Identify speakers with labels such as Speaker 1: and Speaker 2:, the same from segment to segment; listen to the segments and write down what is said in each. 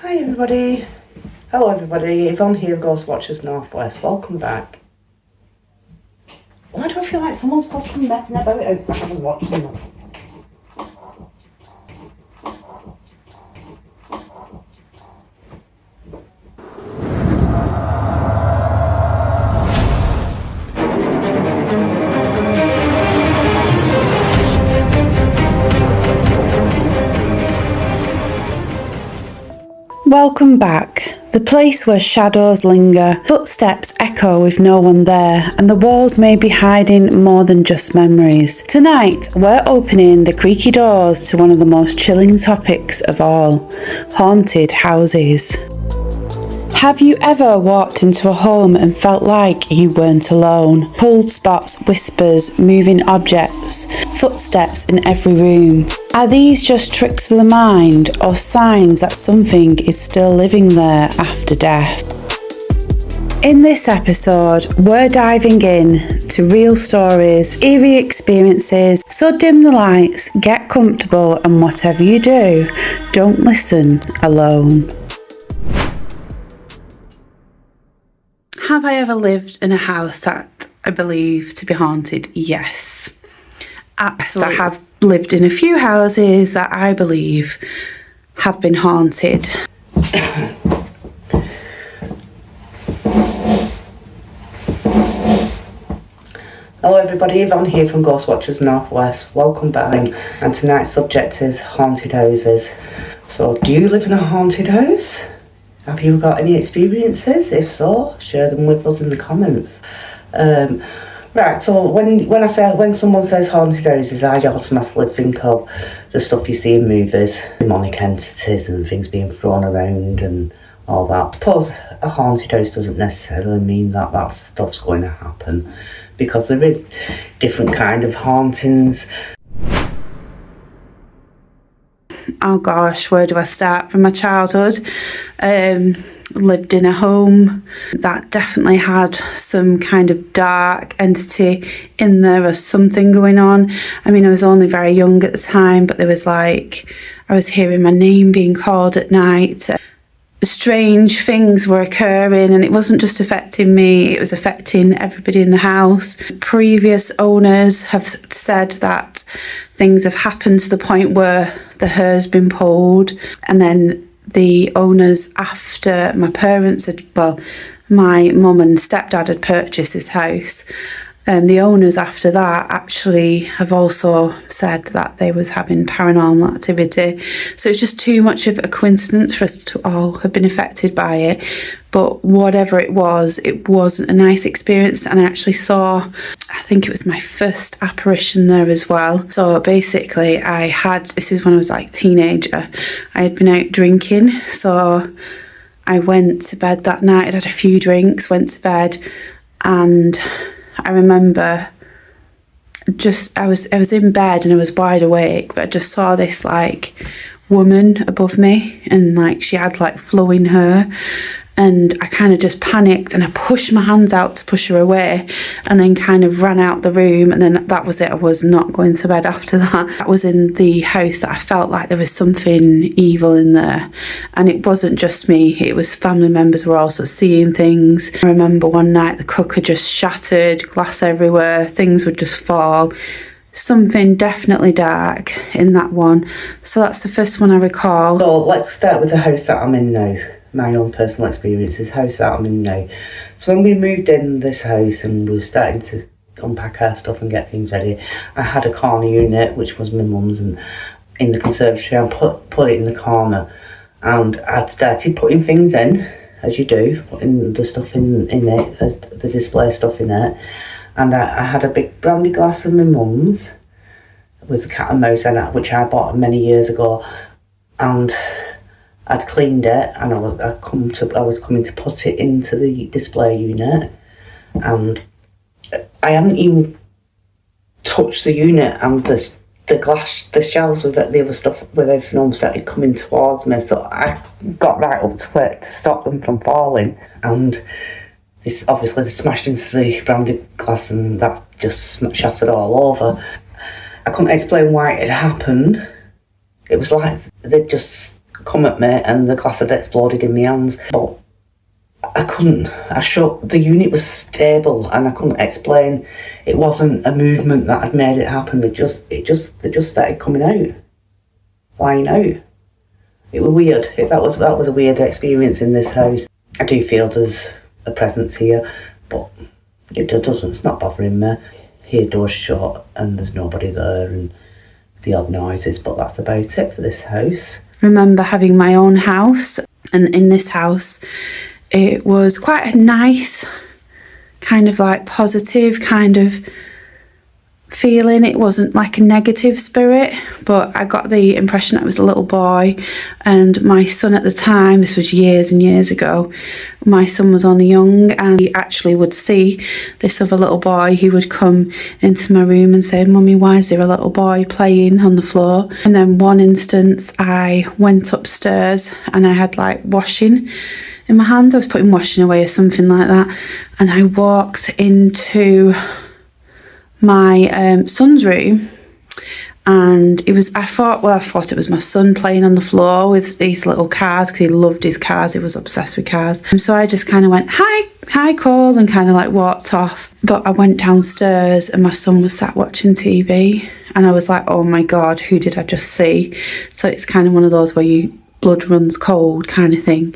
Speaker 1: Hi everybody. Hello everybody, Yvonne here, Ghost Watchers Northwest. Welcome back. Why do I feel like someone's fucking messing about outside and watching them?
Speaker 2: Welcome back. The place where shadows linger, footsteps echo with no one there, and the walls may be hiding more than just memories. Tonight, we're opening the creaky doors to one of the most chilling topics of all, haunted houses. Have you ever walked into a home and felt like you weren't alone? Cold spots, whispers, moving objects, footsteps in every room. Are these just tricks of the mind or signs that something is still living there after death? In this episode, we're diving in to real stories, eerie experiences, so dim the lights, get comfortable, and whatever you do, don't listen alone. Have I ever lived in a house that I believe to be haunted? Yes. Absolutely. I have lived in a few houses that I believe have been haunted.
Speaker 1: Hello everybody, Yvonne here from Ghost Watchers Northwest. Welcome back. And tonight's subject is haunted houses. So, do you live in a haunted house? Have you got any experiences? If so, share them with us in the comments. Right, so when someone says haunted houses, I automatically think of the stuff you see in movies, demonic entities and things being thrown around and all that. I suppose a haunted house doesn't necessarily mean that that stuff's going to happen, because there is different kind of hauntings.
Speaker 2: Oh gosh, where do I start? From my childhood, lived in a home that definitely had some kind of dark entity in there or something going on. I mean, I was only very young at the time, but there was I was hearing my name being called at night. Strange things were occurring, and it wasn't just affecting me, it was affecting everybody in the house. Previous owners have said that things have happened to the point where the hair's been pulled, and then the owners after my parents my mum and stepdad had purchased this house, and the owners after that actually have also said that they was having paranormal activity. So it's just too much of a coincidence for us to all have been affected by it. But whatever it wasn't a nice experience. And I actually saw, I think it was my first apparition there as well. So basically this is when I was teenager, I had been out drinking. So I went to bed that night, I'd had a few drinks, went to bed, and I remember I was in bed and I was wide awake, but I just saw this woman above me, and she had flowing hair, and I kind of just panicked and I pushed my hands out to push her away, and then kind of ran out the room, and then that was it. I was not going to bed after that. That was in the house that I felt like there was something evil in there, and it wasn't just me, it was family members were also seeing things. I remember one night the cooker just shattered, glass everywhere, things would just fall. Something definitely dark in that one. So that's the first one I recall.
Speaker 1: So let's start with the house that I'm in now. My own personal experiences, house that I'm in now. So when we moved in this house and we were starting to unpack our stuff and get things ready, I had a corner unit, which was my mum's, and in the conservatory, and put it in the corner, and I'd started putting things in, as you do, putting the stuff in it, the display stuff in it, and I had a big brandy glass of my mum's with cat and mouse in it, which I bought many years ago, and I'd cleaned it, and I was coming to put it into the display unit, and I hadn't even touched the unit, and the shelves with the other stuff with everything on started coming towards me, so I got right up to it to stop them from falling, and this obviously they smashed into the brandy glass, and that just shattered all over. I couldn't explain why it had happened. It was like they'd just come at me and the glass had exploded in my hands. But I couldn't, the unit was stable and I couldn't explain. It wasn't a movement that had made it happen. They just started coming out, flying out. It was weird. That was a weird experience in this house. I do feel there's a presence here, but it's not bothering me. Here doors shut and there's nobody there and the odd noises, but that's about it for this house.
Speaker 2: Remember having my own house, and in this house it was quite a nice kind of like positive kind of feeling. It wasn't like a negative spirit, but I got the impression that it was a little boy, and my son at the time, this was years and years ago, my son was only young, and he actually would see this other little boy who would come into my room and say, "Mummy, why is there a little boy playing on the floor?" And then one instance I went upstairs and I had like washing in my hand. I was putting washing away or something like that, and I walked into my son's room, and I thought it was my son playing on the floor with these little cars, because he loved his cars, he was obsessed with cars. And so I just kind of went, hi Cole, and kind of like walked off. But I went downstairs and my son was sat watching TV, and I was like, oh my god, who did I just see? So it's kind of one of those where you blood runs cold kind of thing.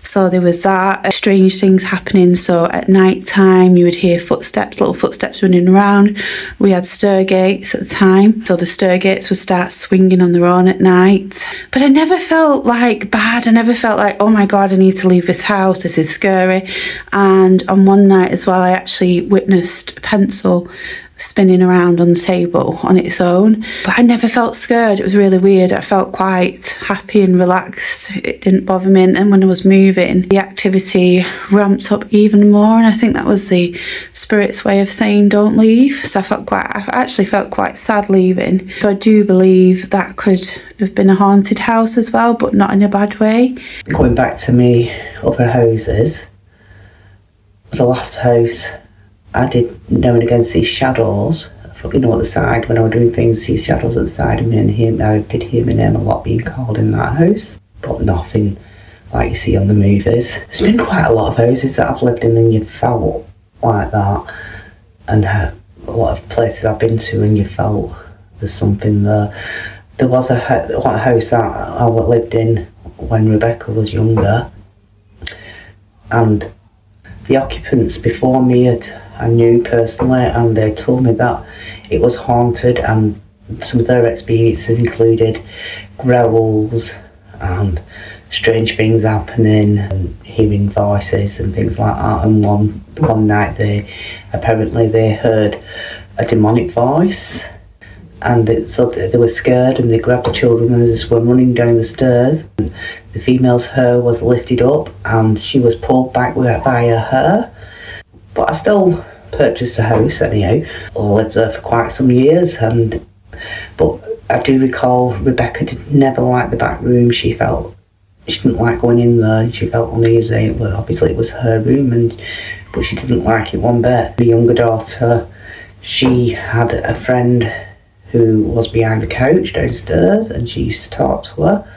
Speaker 2: So there was that, strange things happening. So at night time you would hear little footsteps running around. We had stair gates at the time, so the stair gates would start swinging on their own at night. But I never felt like bad. I never felt like, oh my god, I need to leave this house, this is scary. And on one night as well, I actually witnessed a pencil spinning around on the table on its own, but I never felt scared. It was really weird. I felt quite happy and relaxed. It didn't bother me, and when I was moving, the activity ramped up even more, and I think that was the spirit's way of saying don't leave. So I actually felt quite sad leaving. So I do believe that could have been a haunted house as well, but not in a bad way.
Speaker 1: Going back to me other houses, the last house, I did now and again see shadows, at the side, when I was doing things, see shadows at the side of me, and I did hear my name a lot being called in that house, but nothing like you see on the movies. There's been quite a lot of houses that I've lived in and you felt like that, and a lot of places I've been to and you felt there's something there. There was a house that I lived in when Rebecca was younger, and the occupants before me I knew personally, and they told me that it was haunted, and some of their experiences included growls and strange things happening and hearing voices and things like that. And one night they heard a demonic voice, and so they were scared and they grabbed the children and they just were running down the stairs. And the female's hair was lifted up and she was pulled back by her hair. But I still purchased a house anyhow. I lived there for quite some years, but I do recall Rebecca never liked the back room. She didn't like going in there, and she felt uneasy. Well, obviously it was her room, but she didn't like it one bit. The younger daughter, she had a friend who was behind the couch downstairs, and she used to talk to her.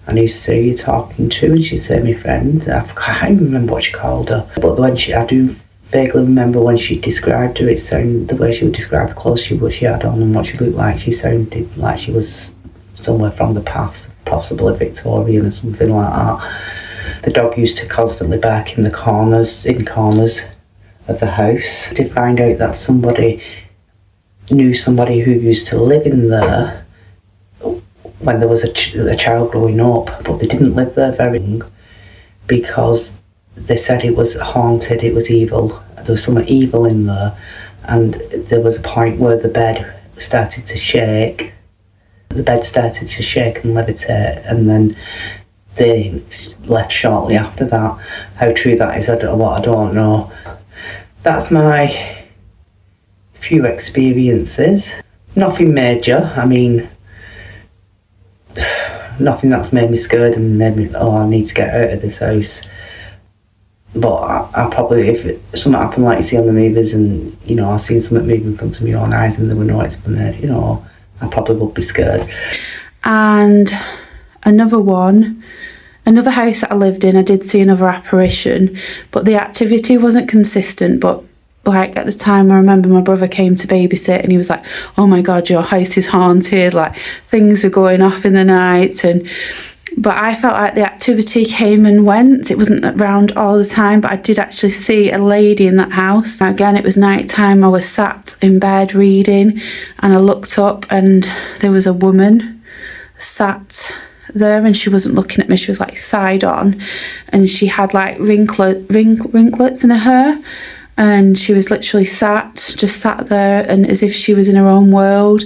Speaker 1: And I used to say, "Who are you talking to?" And she'd say, "My friend." I can't remember what she called her. But I do vaguely remember when she described her, the way she would describe the clothes she had on and what she looked like, she sounded like she was somewhere from the past, possibly Victorian or something like that. The dog used to constantly bark in corners of the house. I did find out that somebody knew somebody who used to live in there when there was a child growing up, but they didn't live there very long because they said it was haunted, it was evil. There was something evil in there, and there was a point where the bed started to shake. The bed started to shake and levitate, and then they left shortly after that. How true that is, I don't know. That's my few experiences. Nothing major. I mean, nothing that's made me scared and made me, I need to get out of this house. But I probably, if something happened like you see on the movies and, I seen something moving in front of my own eyes and there were no explanation, I probably would be scared.
Speaker 2: And another house that I lived in, I did see another apparition, but the activity wasn't consistent. But like at the time, I remember my brother came to babysit and he was like, oh my God, your house is haunted. Like things were going off in the night. But I felt like the activity came and went. It wasn't around all the time, but I did actually see a lady in that house. Again, it was night time. I was sat in bed reading and I looked up and there was a woman sat there and she wasn't looking at me. She was like side on and she had like ringlets in her hair. And she was literally just sat there and as if she was in her own world.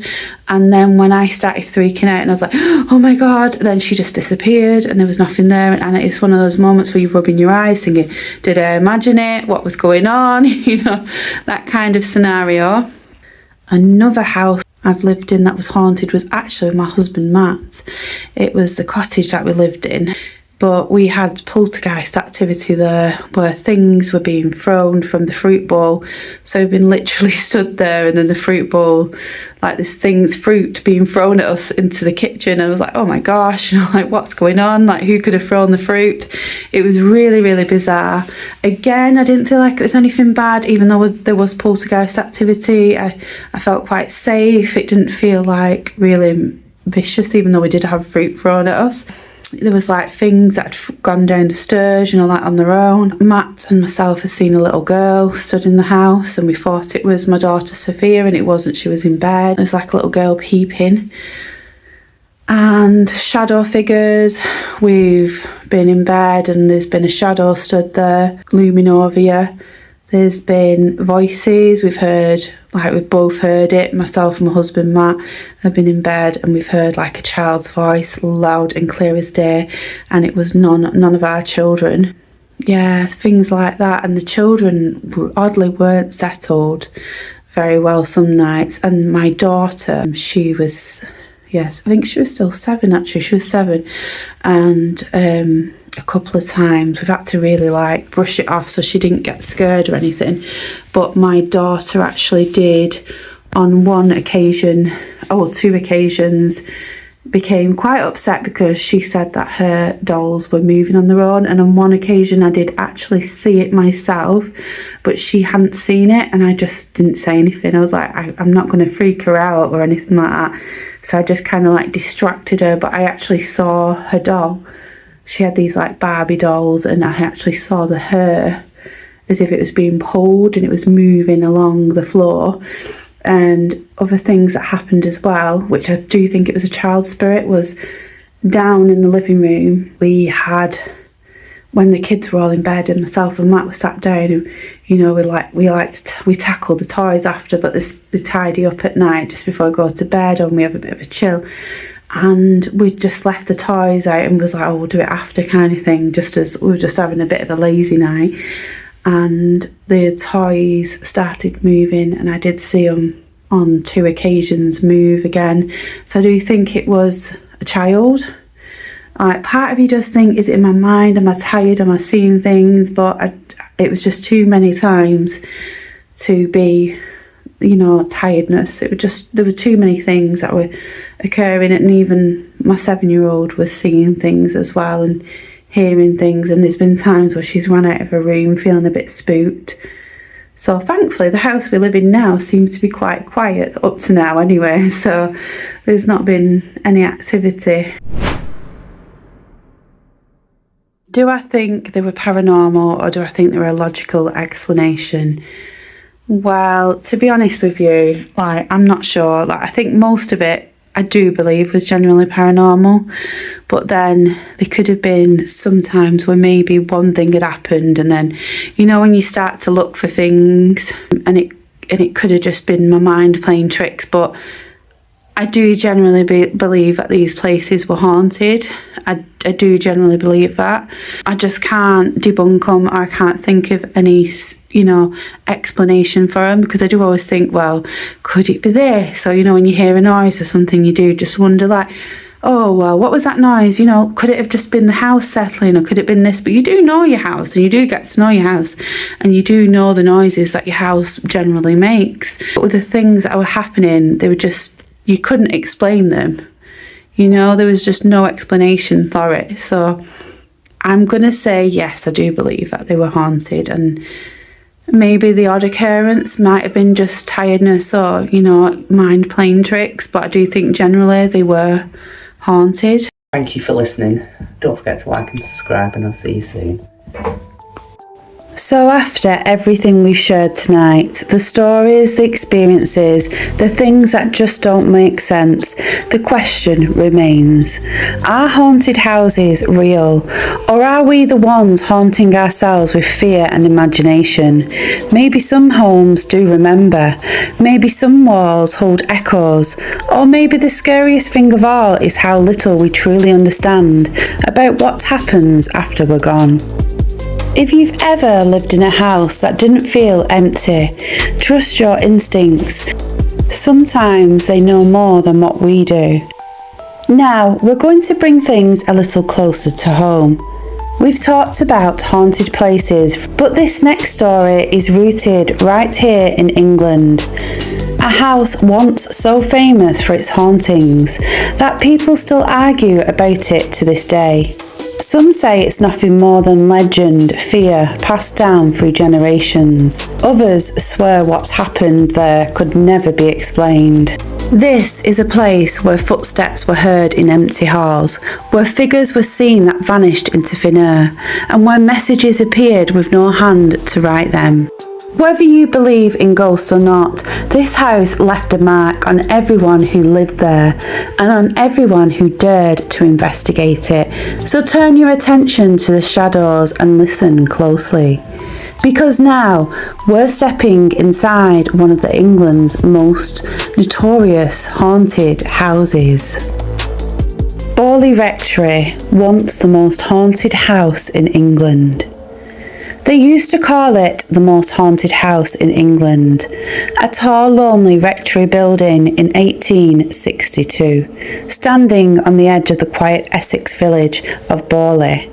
Speaker 2: And then when I started freaking out and I was like, oh my God, then she just disappeared and there was nothing there. And it's one of those moments where you're rubbing your eyes thinking, did I imagine it? What was going on? You know, that kind of scenario. Another house I've lived in that was haunted was actually my husband Matt. It was the cottage that we lived in. But we had poltergeist activity there where things were being thrown from the fruit bowl. So we've been literally stood there and then the fruit bowl, like this fruit being thrown at us into the kitchen. And I was like, oh my gosh, like what's going on? Like who could have thrown the fruit? It was really, really bizarre. Again, I didn't feel like it was anything bad, even though there was poltergeist activity. I felt quite safe. It didn't feel like really vicious, even though we did have fruit thrown at us. There was like things that had gone down the stairs, you know, like on their own. Matt and myself had seen a little girl stood in the house and we thought it was my daughter Sophia and it wasn't. She was in bed. It was like a little girl peeping. And shadow figures. We've been in bed and there's been a shadow stood there looming over you. There's been voices. We've both heard it. Myself and my husband Matt have been in bed and we've heard like a child's voice, loud and clear as day, and it was none of our children. Yeah, things like that. And the children oddly weren't settled very well some nights. And my daughter, she was, yes, I think she was still 7 actually. She was 7, and a couple of times we've had to really like brush it off so she didn't get scared or anything. But my daughter actually did on two occasions became quite upset because she said that her dolls were moving on their own. And on one occasion I did actually see it myself, but she hadn't seen it and I just didn't say anything. I was like, I'm not going to freak her out or anything like that. So I just kind of like distracted her, but I actually saw her doll. She had these like Barbie dolls and I actually saw the hair as if it was being pulled and it was moving along the floor. And other things that happened as well, which I do think it was a child spirit, was down in the living room. We had, when the kids were all in bed and myself and Matt were sat down, and you know, we tackle the toys after, but we tidy up at night just before we go to bed and we have a bit of a chill. And we just left the toys out and was like, oh, we'll do it after kind of thing, just as we were just having a bit of a lazy night. And the toys started moving and I did see them on 2 occasions move again. So I do think it was a child. Like, part of you does think, is it in my mind? Am I tired? Am I seeing things? But it was just too many times to be, you know, tiredness. There were too many things that were occurring, and even my 7-year-old was seeing things as well and hearing things. And there's been times where she's run out of her room feeling a bit spooked. So thankfully the house we live in now seems to be quite quiet up to now anyway, so there's not been any activity. Do I think they were paranormal or do I think they were a logical explanation? Well, to be honest with you, like, I'm not sure. Like, I think most of it I do believe was genuinely paranormal, but then there could have been some times where maybe one thing had happened and then, you know, when you start to look for things and it could have just been my mind playing tricks. But I do generally believe that these places were haunted. I do generally believe that. I just can't debunk them, or I can't think of any, you know, explanation for them, because I do always think, well, could it be this? Or, you know, when you hear a noise or something, you do just wonder, like, oh, well, what was that noise? You know, could it have just been the house settling, or could it have been this? But you do know your house, and you do get to know your house, and you do know the noises that your house generally makes. But with the things that were happening, they were just, you couldn't explain them. You know, there was just no explanation for it. So I'm going to say yes, I do believe that they were haunted, and maybe the odd occurrence might have been just tiredness or, you know, mind playing tricks, but I do think generally they were haunted.
Speaker 1: Thank you for listening. Don't forget to like and subscribe, and I'll see you soon.
Speaker 2: So after everything we've shared tonight, the stories, the experiences, the things that just don't make sense, the question remains: are haunted houses real? Or are we the ones haunting ourselves with fear and imagination? Maybe some homes do remember, maybe some walls hold echoes, or maybe the scariest thing of all is how little we truly understand about what happens after we're gone. If you've ever lived in a house that didn't feel empty, trust your instincts. Sometimes they know more than what we do. Now, we're going to bring things a little closer to home. We've talked about haunted places, but this next story is rooted right here in England. A house once so famous for its hauntings that people still argue about it to this day. Some say it's nothing more than legend, fear, passed down through generations. Others swear what's happened there could never be explained. This is a place where footsteps were heard in empty halls, where figures were seen that vanished into thin air, and where messages appeared with no hand to write them. Whether you believe in ghosts or not, this house left a mark on everyone who lived there and on everyone who dared to investigate it. So turn your attention to the shadows and listen closely. Because now we're stepping inside one of England's most notorious haunted houses. Borley Rectory, once the most haunted house in England. They used to call it the most haunted house in England, a tall, lonely rectory building in 1862, standing on the edge of the quiet Essex village of Borley,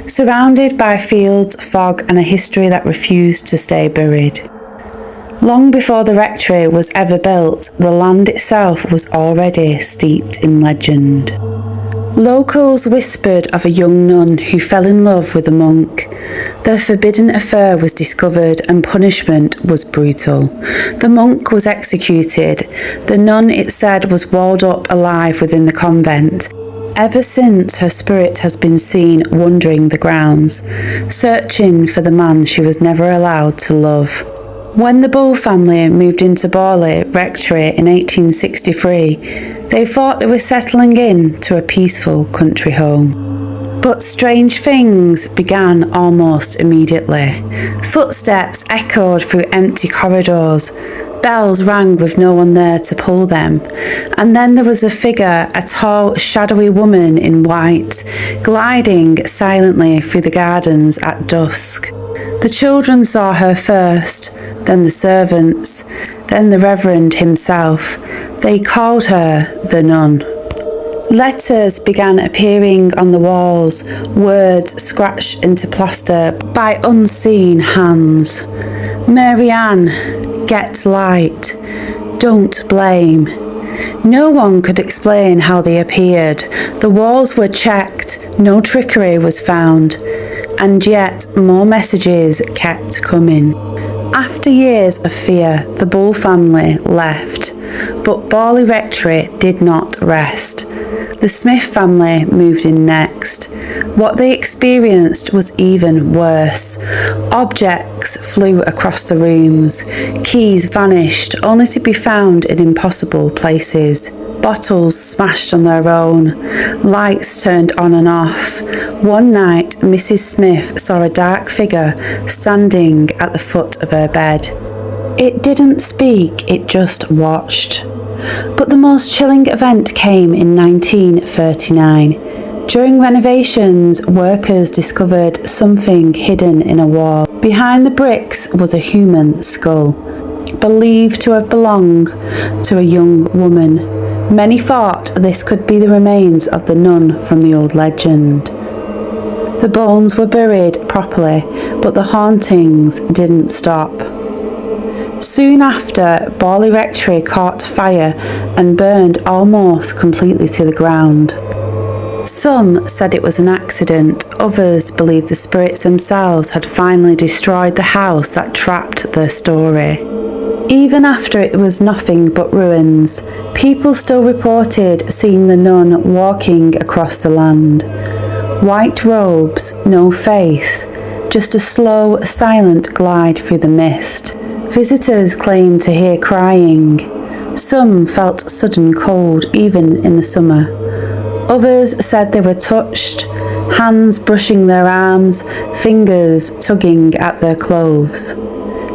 Speaker 2: surrounded by fields, fog, and a history that refused to stay buried. Long before the rectory was ever built, the land itself was already steeped in legend. Locals whispered of a young nun who fell in love with a monk. Their forbidden affair was discovered and punishment was brutal. The monk was executed. The nun, it said, was walled up alive within the convent. Ever since, her spirit has been seen wandering the grounds, searching for the man she was never allowed to love. When the Bull family moved into Borley Rectory in 1863, they thought they were settling in to a peaceful country home. But strange things began almost immediately. Footsteps echoed through empty corridors. Bells rang with no one there to pull them. And then there was a figure, a tall, shadowy woman in white, gliding silently through the gardens at dusk. The children saw her first, then the servants, then the Reverend himself. They called her the nun. Letters began appearing on the walls, words scratched into plaster by unseen hands. Mary Ann, get light, don't blame. No one could explain how they appeared. The walls were checked, no trickery was found, and yet more messages kept coming. After years of fear, the Bull family left, but Borley Rectory did not rest. The Smith family moved in next. What they experienced was even worse. Objects flew across the rooms. Keys vanished, only to be found in impossible places. Bottles smashed on their own. Lights turned on and off. One night, Mrs. Smith saw a dark figure standing at the foot of her bed. It didn't speak, it just watched. But the most chilling event came in 1939. During renovations, workers discovered something hidden in a wall. Behind the bricks was a human skull, believed to have belonged to a young woman. Many thought this could be the remains of the nun from the old legend. The bones were buried properly, but the hauntings didn't stop. Soon after, Borley Rectory caught fire and burned almost completely to the ground. Some said it was an accident, others believed the spirits themselves had finally destroyed the house that trapped their story. Even after it was nothing but ruins, people still reported seeing the nun walking across the land. White robes, no face, just a slow, silent glide through the mist. Visitors claimed to hear crying. Some felt sudden cold even in the summer. Others said they were touched, hands brushing their arms, fingers tugging at their clothes.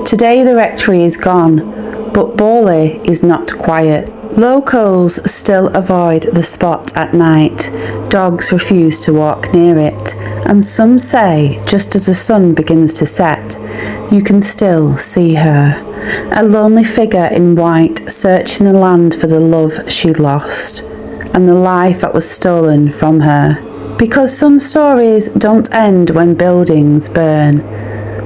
Speaker 2: Today the rectory is gone, but Borley is not quiet. Locals still avoid the spot at night. Dogs refuse to walk near it, and some say just as the sun begins to set, you can still see her, a lonely figure in white searching the land for the love she lost and the life that was stolen from her. Because some stories don't end when buildings burn.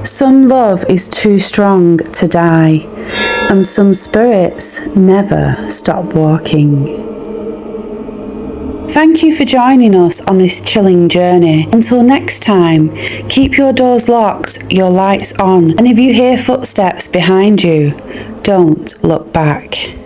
Speaker 2: Some love is too strong to die, and some spirits never stop walking. Thank you for joining us on this chilling journey. Until next time, keep your doors locked, your lights on, and if you hear footsteps behind you, don't look back.